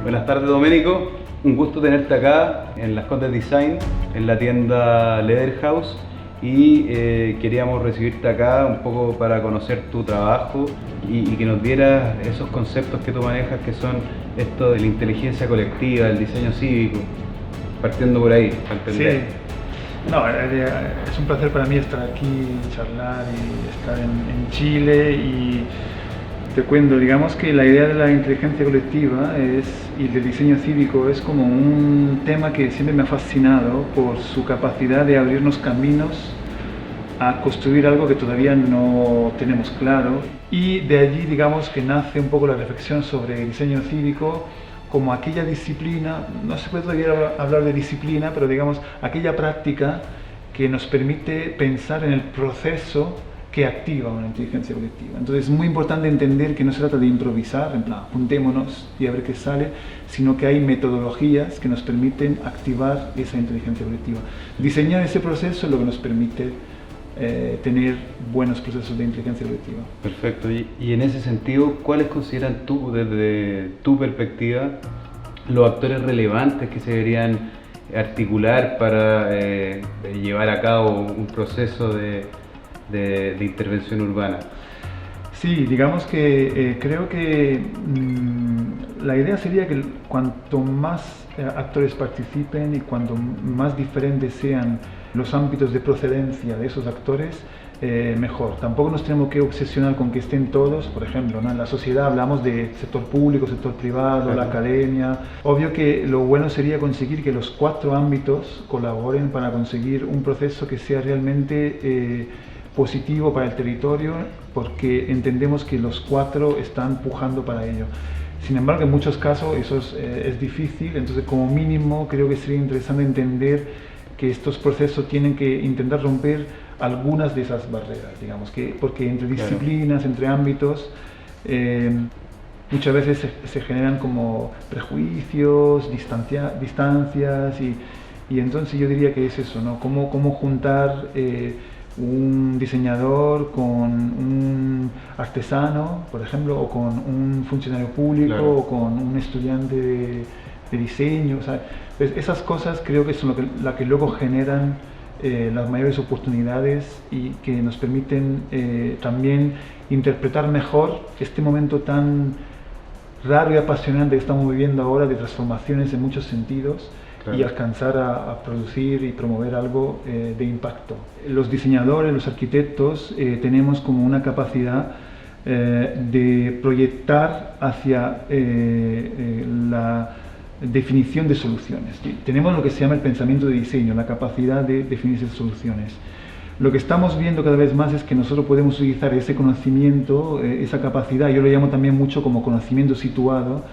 Buenas tardes, Domenico. Un gusto tenerte acá en Las Condes Design, en la tienda Leather House, y queríamos recibirte acá un poco para conocer tu trabajo y que nos dieras esos conceptos que tú manejas, que son esto de la inteligencia colectiva, el diseño cívico, partiendo por ahí, para entender. Sí, no, es un placer para mí estar aquí, charlar y estar en Chile. Y te cuento, digamos que la idea de la inteligencia colectiva y del diseño cívico es como un tema que siempre me ha fascinado por su capacidad de abrirnos caminos a construir algo que todavía no tenemos claro. Y de allí, digamos, que nace un poco la reflexión sobre el diseño cívico como aquella disciplina, no se puede todavía hablar de disciplina, pero digamos, aquella práctica que nos permite pensar en el proceso que activa una inteligencia colectiva. Entonces es muy importante entender que no se trata de improvisar, en plan, juntémonos y a ver qué sale, sino que hay metodologías que nos permiten activar esa inteligencia colectiva. Diseñar ese proceso es lo que nos permite tener buenos procesos de inteligencia colectiva. Perfecto. Y en ese sentido, ¿cuáles consideran tú, desde tu perspectiva, los actores relevantes que se deberían articular para llevar a cabo un proceso de intervención urbana? Sí, digamos que creo que la idea sería que cuanto más actores participen y cuanto más diferentes sean los ámbitos de procedencia de esos actores, mejor. Tampoco nos tenemos que obsesionar con que estén todos. Por ejemplo, ¿no? En la sociedad hablamos de sector público, sector privado, claro, la academia. Obvio que lo bueno sería conseguir que los 4 ámbitos colaboren para conseguir un proceso que sea realmente positivo para el territorio, porque entendemos que los 4 están pujando para ello. Sin embargo, en muchos casos eso es difícil, entonces como mínimo creo que sería interesante entender que estos procesos tienen que intentar romper algunas de esas barreras, digamos, porque entre disciplinas, entre ámbitos, muchas veces se generan como prejuicios, distancias, y entonces yo diría que es eso, ¿no? Cómo juntar un diseñador con un artesano, por ejemplo, o con un funcionario público, claro, o con un estudiante de diseño. O sea, pues esas cosas creo que son las que luego generan las mayores oportunidades y que nos permiten también interpretar mejor este momento tan raro y apasionante que estamos viviendo ahora, de transformaciones en muchos sentidos, claro, y alcanzar a producir y promover algo de impacto. Los diseñadores, los arquitectos, tenemos como una capacidad de proyectar hacia la definición de soluciones. Tenemos lo que se llama el pensamiento de diseño, la capacidad de definir esas soluciones. Lo que estamos viendo cada vez más es que nosotros podemos utilizar ese conocimiento, esa capacidad, yo lo llamo también mucho como conocimiento situado,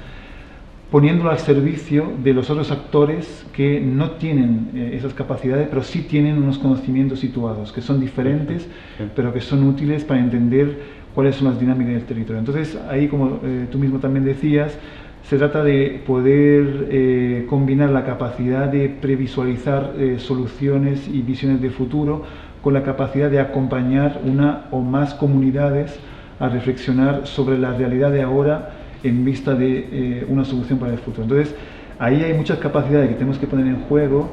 poniéndolo al servicio de los otros actores que no tienen esas capacidades, pero sí tienen unos conocimientos situados, que son diferentes, pero que son útiles para entender cuáles son las dinámicas del territorio. Entonces, ahí, como tú mismo también decías, se trata de poder combinar la capacidad de previsualizar soluciones y visiones de futuro con la capacidad de acompañar una o más comunidades a reflexionar sobre la realidad de ahora en vista de una solución para el futuro. Entonces, ahí hay muchas capacidades que tenemos que poner en juego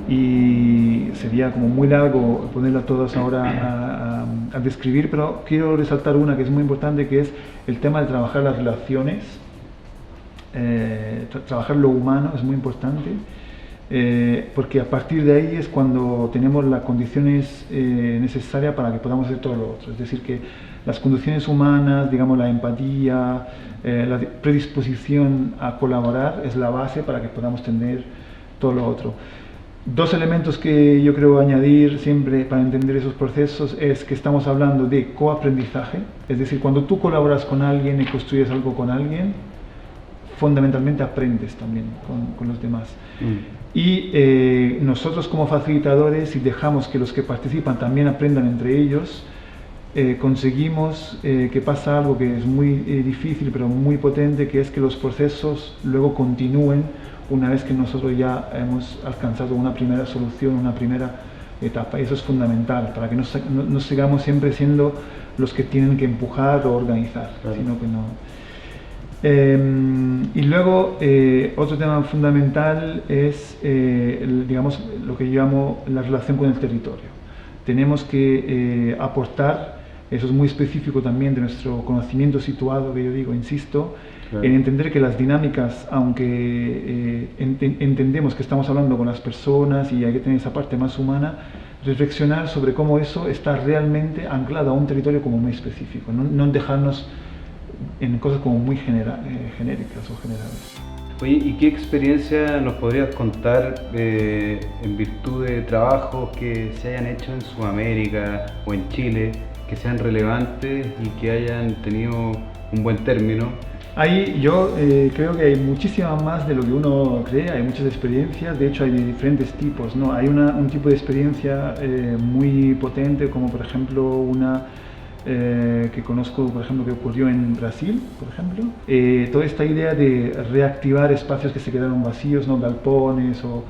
y sería como muy largo ponerlas todas ahora a describir, pero quiero resaltar una que es muy importante, que es el tema de trabajar las relaciones, trabajar lo humano es muy importante, porque a partir de ahí es cuando tenemos las condiciones necesarias para que podamos hacer todo lo otro. Es decir, que las condiciones humanas, digamos, la empatía, la predisposición a colaborar es la base para que podamos tener todo lo otro. 2 elementos que yo creo añadir siempre para entender esos procesos es que estamos hablando de coaprendizaje, es decir, cuando tú colaboras con alguien y construyes algo con alguien, fundamentalmente aprendes también con los demás. Y nosotros como facilitadores, si dejamos que los que participan también aprendan entre ellos, conseguimos que pasa algo que es muy difícil pero muy potente, que es que los procesos luego continúen una vez que nosotros ya hemos alcanzado una primera solución, una primera etapa. Y eso es fundamental para que no sigamos siempre siendo los que tienen que empujar o organizar, claro, sino que no. Y luego, otro tema fundamental es, digamos, lo que yo llamo la relación con el territorio. Tenemos que aportar, eso es muy específico también de nuestro conocimiento situado, que yo digo, insisto, claro, en entender que las dinámicas, aunque entendemos que estamos hablando con las personas y hay que tener esa parte más humana, reflexionar sobre cómo eso está realmente anclado a un territorio como muy específico, no dejarnos en cosas como muy genéricas o generales. Oye, ¿y qué experiencia nos podrías contar en virtud de trabajos que se hayan hecho en Sudamérica o en Chile, que sean relevantes y que hayan tenido un buen término? Ahí yo creo que hay muchísimas más de lo que uno cree, hay muchas experiencias, de hecho hay de diferentes tipos, ¿no? Hay un tipo de experiencia muy potente, como por ejemplo una que conozco, por ejemplo, que ocurrió en Brasil, por ejemplo. Toda esta idea de reactivar espacios que se quedaron vacíos, ¿no? Galpones o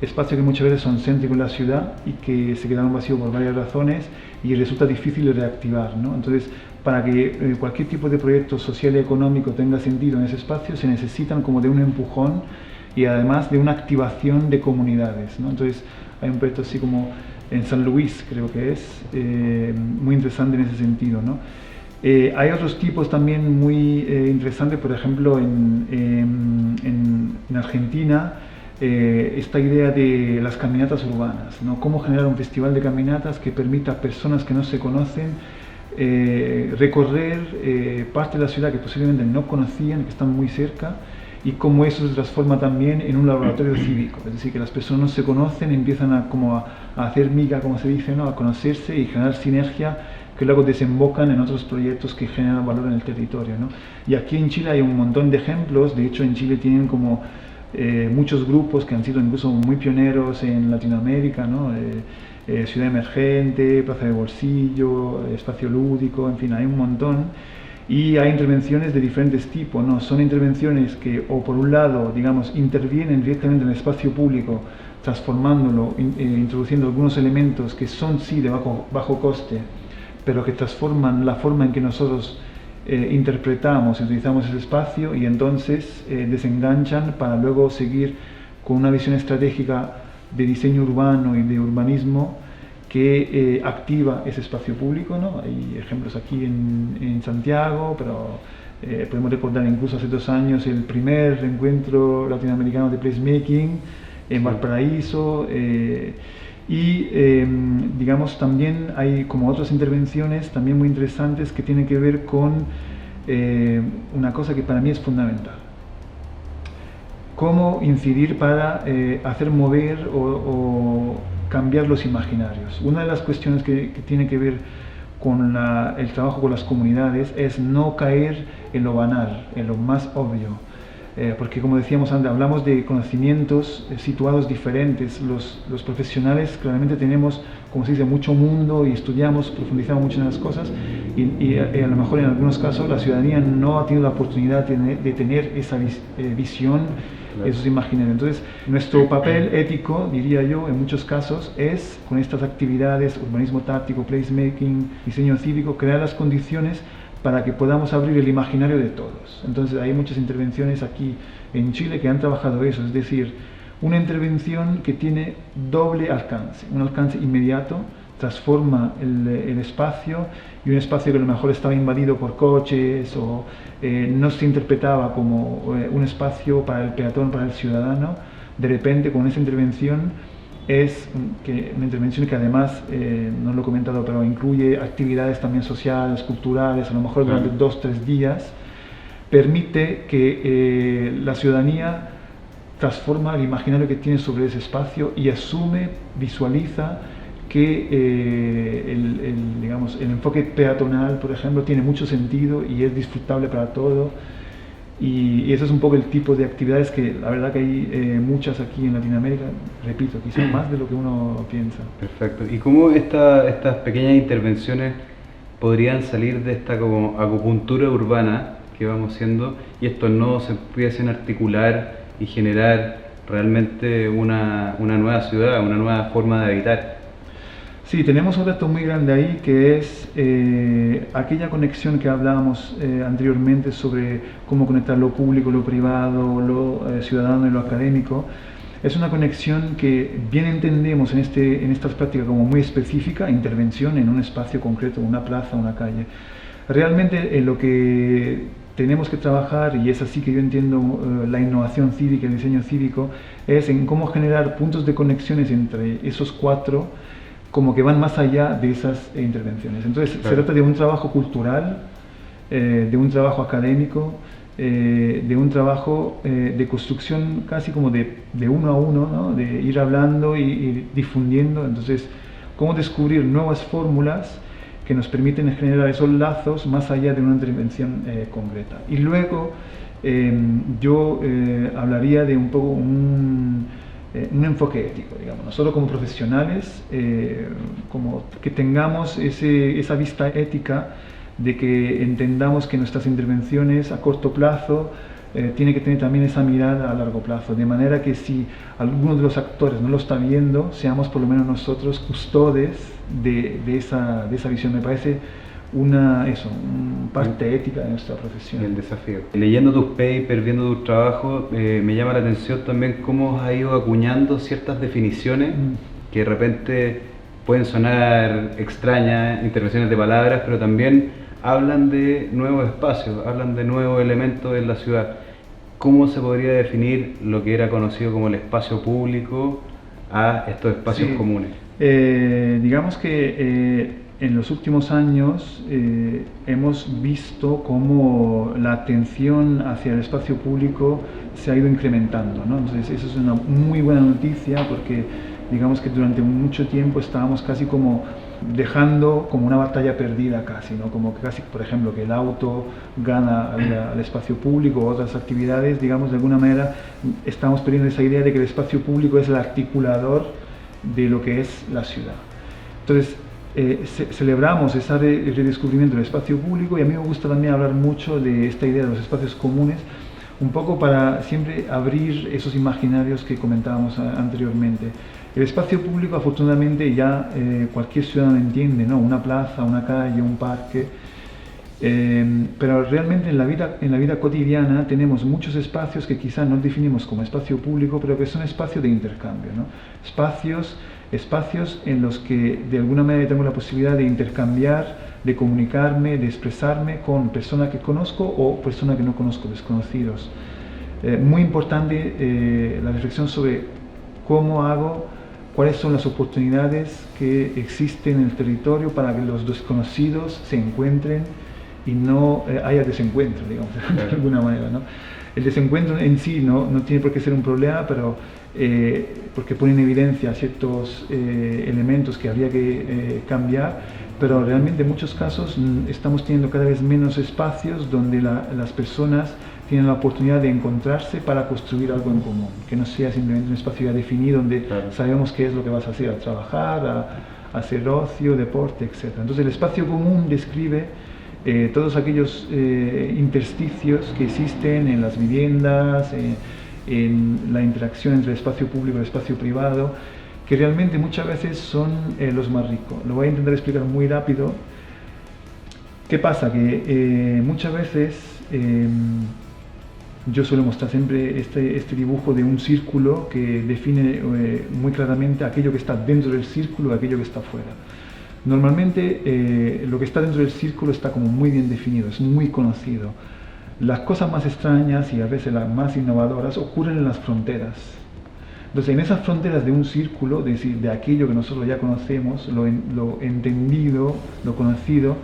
espacios que muchas veces son céntricos en la ciudad y que se quedaron vacíos por varias razones y resulta difícil de reactivar, ¿no? Entonces, para que cualquier tipo de proyecto social y económico tenga sentido en ese espacio, se necesitan como de un empujón y además de una activación de comunidades, ¿no? Entonces, hay un proyecto así como en San Luis, creo que es, muy interesante en ese sentido, ¿no? Hay otros tipos también muy interesantes, por ejemplo, en Argentina, esta idea de las caminatas urbanas, ¿no? Cómo generar un festival de caminatas que permita a personas que no se conocen recorrer parte de la ciudad que posiblemente no conocían, que están muy cerca, y cómo eso se transforma también en un laboratorio cívico, es decir, que las personas no se conocen, empiezan a hacer miga, como se dice, ¿no? A conocerse y generar sinergia que luego desembocan en otros proyectos que generan valor en el territorio, ¿no? Y aquí en Chile hay un montón de ejemplos, de hecho en Chile tienen como muchos grupos que han sido incluso muy pioneros en Latinoamérica, ¿no? Ciudad Emergente, Plaza de Bolsillo, Espacio Lúdico, en fin, hay un montón. Y hay intervenciones de diferentes tipos, ¿no? Son intervenciones que, o por un lado, digamos, intervienen directamente en el espacio público, transformándolo, introduciendo algunos elementos que son sí de bajo coste, pero que transforman la forma en que nosotros interpretamos y utilizamos ese espacio y entonces desenganchan para luego seguir con una visión estratégica de diseño urbano y de urbanismo que activa ese espacio público, ¿no? Hay ejemplos aquí en Santiago, pero podemos recordar incluso hace 2 años el primer encuentro latinoamericano de placemaking en Valparaíso, y digamos también hay como otras intervenciones también muy interesantes que tienen que ver con una cosa que para mí es fundamental: cómo incidir para hacer mover o cambiar los imaginarios. Una de las cuestiones que tiene que ver con el trabajo con las comunidades es no caer en lo banal, en lo más obvio, porque como decíamos antes, hablamos de conocimientos situados diferentes. Los profesionales claramente tenemos, como se dice, mucho mundo y estudiamos, profundizamos mucho en las cosas y a lo mejor en algunos casos la ciudadanía no ha tenido la oportunidad de tener esa visión, esos imaginarios. Entonces, nuestro papel ético, diría yo, en muchos casos, es, con estas actividades, urbanismo táctico, placemaking, diseño cívico, crear las condiciones para que podamos abrir el imaginario de todos. Entonces, hay muchas intervenciones aquí en Chile que han trabajado eso, es decir, una intervención que tiene doble alcance, un alcance inmediato, transforma el espacio, y un espacio que a lo mejor estaba invadido por coches o no se interpretaba como un espacio para el peatón, para el ciudadano, de repente con esa intervención es una intervención que además, no lo he comentado, pero incluye actividades también sociales, culturales, a lo mejor durante 2-3 días, permite que la ciudadanía transforma el imaginario que tiene sobre ese espacio y asume, visualiza que digamos, el enfoque peatonal, por ejemplo, tiene mucho sentido y es disfrutable para todo. Y eso es un poco el tipo de actividades que la verdad que hay muchas aquí en Latinoamérica, repito, quizás más de lo que uno piensa. Perfecto. ¿Y cómo estas pequeñas intervenciones podrían salir de esta como acupuntura urbana que vamos haciendo y estos nodos se empiecen a articular y generar realmente una nueva ciudad, una nueva forma de habitar? Sí, tenemos un reto muy grande ahí que es aquella conexión que hablábamos anteriormente sobre cómo conectar lo público, lo privado, lo ciudadano y lo académico. Es una conexión que bien entendemos en estas prácticas como muy específica, intervención en un espacio concreto, una plaza, una calle. Realmente lo que tenemos que trabajar, y es así que yo entiendo la innovación cívica, el diseño cívico, es en cómo generar puntos de conexiones entre esos cuatro como que van más allá de esas intervenciones. Entonces se trata de un trabajo cultural, de un trabajo académico, de un trabajo de construcción casi como de uno a uno, ¿no? De ir hablando y difundiendo. Entonces, cómo descubrir nuevas fórmulas que nos permiten generar esos lazos más allá de una intervención concreta. Y luego yo hablaría de un poco un enfoque ético, digamos. Nosotros como profesionales, como que tengamos esa vista ética de que entendamos que nuestras intervenciones a corto plazo tiene que tener también esa mirada a largo plazo, de manera que si alguno de los actores no lo está viendo, seamos por lo menos nosotros custodes de esa visión. Me parece una parte ética de nuestra profesión. El desafío. Leyendo tus papers, viendo tu trabajo, me llama la atención también cómo has ido acuñando ciertas definiciones que de repente pueden sonar extrañas, intervenciones de palabras, pero también hablan de nuevos espacios, hablan de nuevos elementos en la ciudad. ¿Cómo se podría definir lo que era conocido como el espacio público a estos espacios comunes? Digamos que en los últimos años hemos visto cómo la atención hacia el espacio público se ha ido incrementando, ¿no? Entonces eso es una muy buena noticia porque digamos que durante mucho tiempo estábamos casi como dejando como una batalla perdida casi, ¿no? Como que casi, por ejemplo, que el auto gana al espacio público o otras actividades, digamos, de alguna manera estamos perdiendo esa idea de que el espacio público es el articulador de lo que es la ciudad. Entonces, celebramos ese redescubrimiento del espacio público y a mí me gusta también hablar mucho de esta idea de los espacios comunes, un poco para siempre abrir esos imaginarios que comentábamos anteriormente. El espacio público, afortunadamente, ya cualquier ciudadano entiende, ¿no? Una plaza, una calle, un parque, pero realmente en la vida cotidiana tenemos muchos espacios que quizás no definimos como espacio público, pero que son espacios de intercambio, ¿no? Espacios en los que de alguna manera tengo la posibilidad de intercambiar, de comunicarme, de expresarme con personas que conozco o personas que no conozco, desconocidos. Muy importante la reflexión sobre cuáles son las oportunidades que existen en el territorio para que los desconocidos se encuentren y no haya desencuentro, digamos, de alguna manera, ¿no? El desencuentro en sí no tiene por qué ser un problema, pero porque pone en evidencia ciertos elementos que habría que cambiar, pero realmente en muchos casos estamos teniendo cada vez menos espacios donde las personas tienen la oportunidad de encontrarse para construir algo en común, que no sea simplemente un espacio ya definido donde sabemos qué es lo que vas a hacer, a trabajar, a hacer ocio, deporte, etc. Entonces el espacio común describe todos aquellos intersticios que existen en las viviendas, en la interacción entre el espacio público y el espacio privado, que realmente muchas veces son los más ricos. Lo voy a intentar explicar muy rápido. ¿Qué pasa? Que muchas veces yo suelo mostrar siempre este dibujo de un círculo que define muy claramente aquello que está dentro del círculo y aquello que está fuera. Normalmente lo que está dentro del círculo está como muy bien definido, es muy conocido. Las cosas más extrañas y a veces las más innovadoras ocurren en las fronteras. Entonces, en esas fronteras de un círculo, es decir, de aquello que nosotros ya conocemos, lo entendido, lo conocido,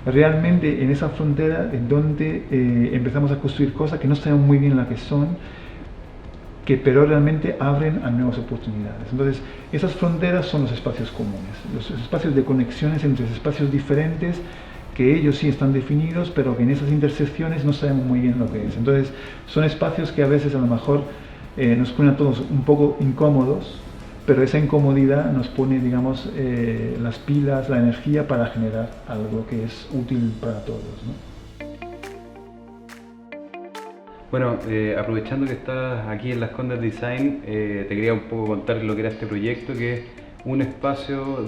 realmente en esa frontera es donde empezamos a construir cosas que no sabemos muy bien las que son, pero realmente abren a nuevas oportunidades. Entonces, esas fronteras son los espacios comunes, los espacios de conexiones entre espacios diferentes, que ellos sí están definidos, pero que en esas intersecciones no sabemos muy bien lo que es. Entonces, son espacios que a veces a lo mejor nos ponen a todos un poco incómodos, pero esa incomodidad nos pone, digamos, las pilas, la energía para generar algo que es útil para todos, ¿no? Bueno, aprovechando que estás aquí en Las Condes Design, te quería un poco contar lo que era este proyecto, que es un espacio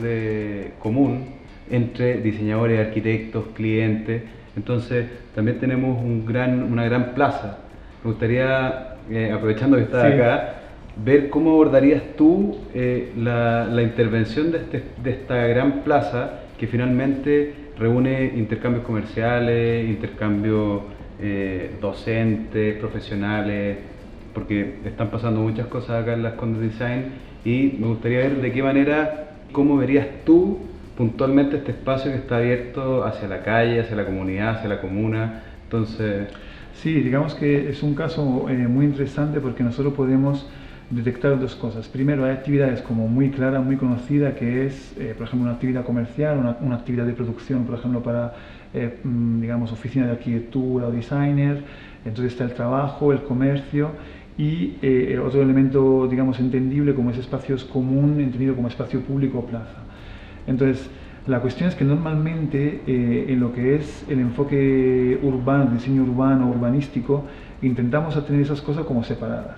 común entre diseñadores, arquitectos, clientes. Entonces también tenemos una gran plaza. Me gustaría, aprovechando que estás Sí. acá, ver cómo abordarías tú la intervención de esta gran plaza que finalmente reúne intercambios comerciales, intercambios docentes, profesionales, porque están pasando muchas cosas acá en Las Condes Design y me gustaría ver de qué manera, cómo verías tú puntualmente este espacio que está abierto hacia la calle, hacia la comunidad, hacia la comuna. Entonces, Sí, digamos que es un caso muy interesante porque nosotros podemos detectar dos cosas. Primero, hay actividades como muy clara, muy conocida, que es, por ejemplo, una actividad comercial, una actividad de producción, por ejemplo, para, digamos, oficina de arquitectura o designer. Entonces está el trabajo, el comercio y otro elemento, digamos, entendible como ese espacio es común, entendido como espacio público o plaza. Entonces, la cuestión es que normalmente en lo que es el enfoque urbano, diseño urbano, urbanístico, intentamos tener esas cosas como separadas.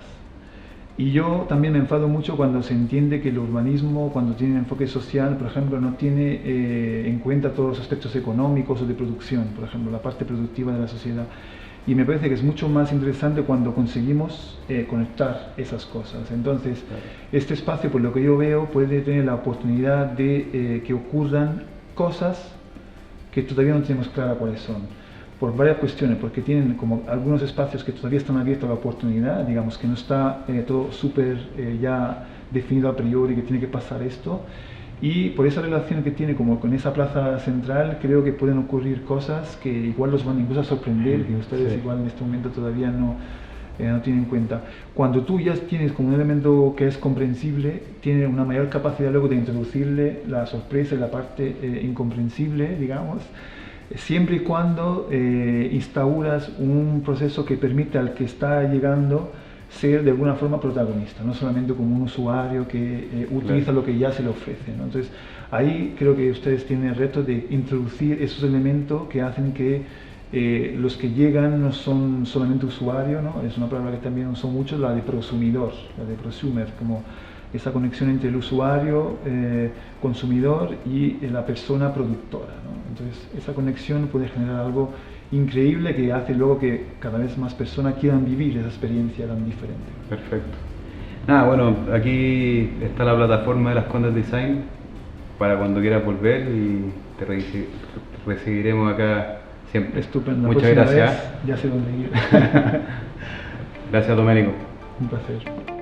Y yo también me enfado mucho cuando se entiende que el urbanismo, cuando tiene un enfoque social, por ejemplo, no tiene en cuenta todos los aspectos económicos o de producción, por ejemplo, la parte productiva de la sociedad. Y me parece que es mucho más interesante cuando conseguimos conectar esas cosas. Entonces, este espacio, por lo que yo veo, puede tener la oportunidad de que ocurran cosas que todavía no tenemos clara cuáles son. Por varias cuestiones, porque tienen como algunos espacios que todavía están abiertos a la oportunidad, digamos que no está todo súper ya definido a priori que tiene que pasar esto, y por esa relación que tiene como con esa plaza central, creo que pueden ocurrir cosas que igual los van incluso a sorprender, que ustedes sí. igual en este momento todavía no tienen en cuenta. Cuando tú ya tienes como un elemento que es comprensible, tiene una mayor capacidad luego de introducirle la sorpresa y la parte incomprensible, digamos, siempre y cuando instauras un proceso que permite al que está llegando ser de alguna forma protagonista, no solamente como un usuario que utiliza lo que ya se le ofrece, ¿no? Entonces, ahí creo que ustedes tienen el reto de introducir esos elementos que hacen que los que llegan no son solamente usuarios, ¿no? Es una palabra que también uso mucho, la de prosumidor, la de prosumer, como esa conexión entre el usuario, consumidor y la persona productora, ¿no? Entonces, esa conexión puede generar algo increíble que hace luego que cada vez más personas quieran vivir esa experiencia tan diferente. Perfecto. Nada, bueno, aquí está la plataforma de Las Condes Design para cuando quieras volver y te recibiremos acá siempre. Estupendo. Muchas gracias. Vez, ya sé dónde ir. Gracias, Domenico. Un placer.